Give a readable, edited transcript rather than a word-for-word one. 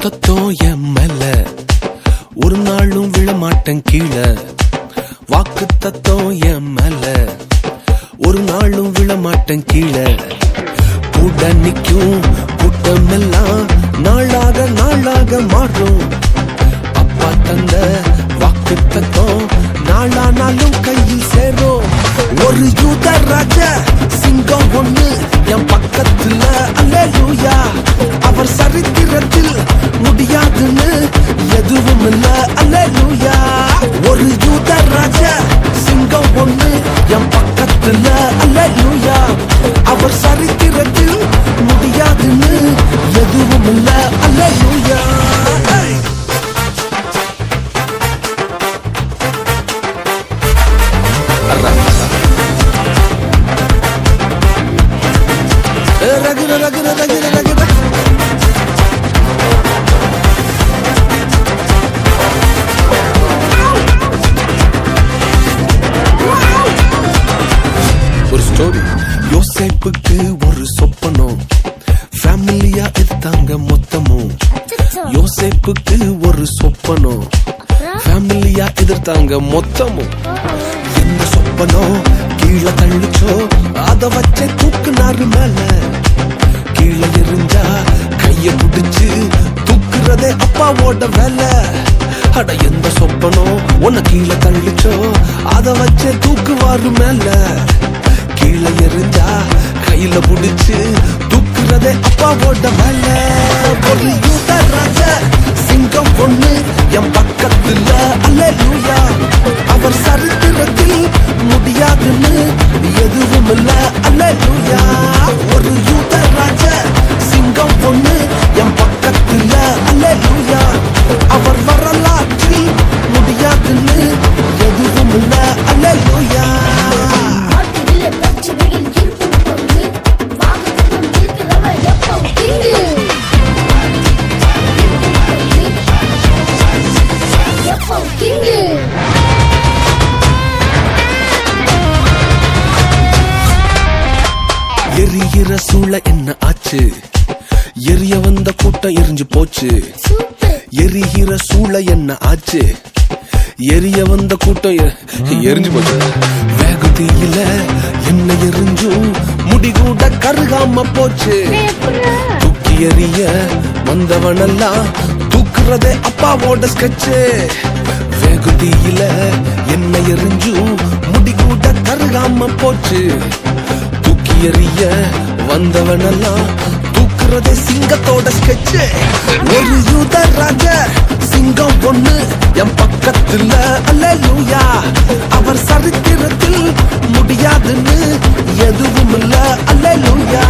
தத்துவம் என் மேல ஒரு நாளும் விழமாட்டேன் கீழே. வாக்கு தத்துவம் என் மேல ஒரு நாளும் விழமாட்டேன் கீழே. கூட நிக்கும் கூட்டம் எல்லாம் நாளாக நாளாக மாறும். அப்பா தந்த வாக்கு தத்துவம் நாளானாலும் கையில் சேரும். ஒரு யூத ராஜ சிங்கம் ஒண்ணு என் பக்கத்துல, அல்லேலூயா. அவர் சரித்திரத்தில் முடியாதுன்னு எதுவும் இல்ல, அல்லேலூயா. ஒரு யூத ராஜ சிங்கம் ஒண்ணு என் பக்கத்துல, அல்லேலூயா. அவர் சரித்திரத்தில் முடியாதுன்னு எதுவும் இல்ல, அல்லேலூயா. ரகுர ரகுர ரகுர ரகுர ஒரு ஸ்டோரி. யோசேப்புக்கு ஒரு சொப்பனம், ஃபேமிலியா எடுத்தாங்க மொத்தமும். யோசேப்புக்கு ஒரு சொப்பனம், ஃபேமிலியா எதிர்த்தாங்க மொத்தமும். என்ன சொப்பனம் கீழே தள்ளிச்சோ அத வச்சே தூக்குனாரு மேல. கீழே எரிஞ்சா கைய பிடிச்சு தூக்குறதே அப்பாவோட வேலை. அட எந்த சொப்பனம் உன்னை கீழே தள்ளிச்சோ அத வச்சே தூக்குவாரு மேல. கீழே எரிஞ்சா கையில பிடிச்சு தூக்குறதே அப்பாவோட வேலை. ஒரு யூத ராஜ சிங்கம் பொண்ணு என் பக்கத்துல, அல்லேலூயா. அவர் சரித்திரத்தில் முடியாதுன்னு எதுவும் இல்ல, அல்லேலூயா. ஒரு யூத ராஜ சிங்கம் பொண்ணு என் பக்கத்துல, அல்லேலூயா. அவர் வரலாற்றில் முடியாதுன்னு எதுவும் இல்ல, அல்லேலூயா. எரிகிற சூளை என்ன ஆச்சு? எரிய வந்த கூட்டம் எரிஞ்சு போச்சு. எரிகிற சூளை என்ன ஆச்சு? எரிய வந்த கூட்டம் எரிஞ்சு போச்சு. வேகத்தில என்ன எரிஞ்சும் முடிகூட கருகாம போச்சு. தூக்கி எறிய வந்தவனெல்லாம் தூக்குறதே அப்பாவோட ஸ்கெட்சு. வேகுதியில என்ன எரிஞ்சும் முடிகூட கருகாம போச்சு. தூக்கி எறிய வந்தவனெல்லாம் தூக்குறதே சிங்கத்தோட ஸ்கெட்சு. ஒரு யூத ராஜ சிங்கம் பொண்ணு என் பக்கத்துல, அல்லேலூயா. அவர் சரித்திரத்தில் முடியாதுன்னு எதுவும் இல்ல, அல்லேலூயா.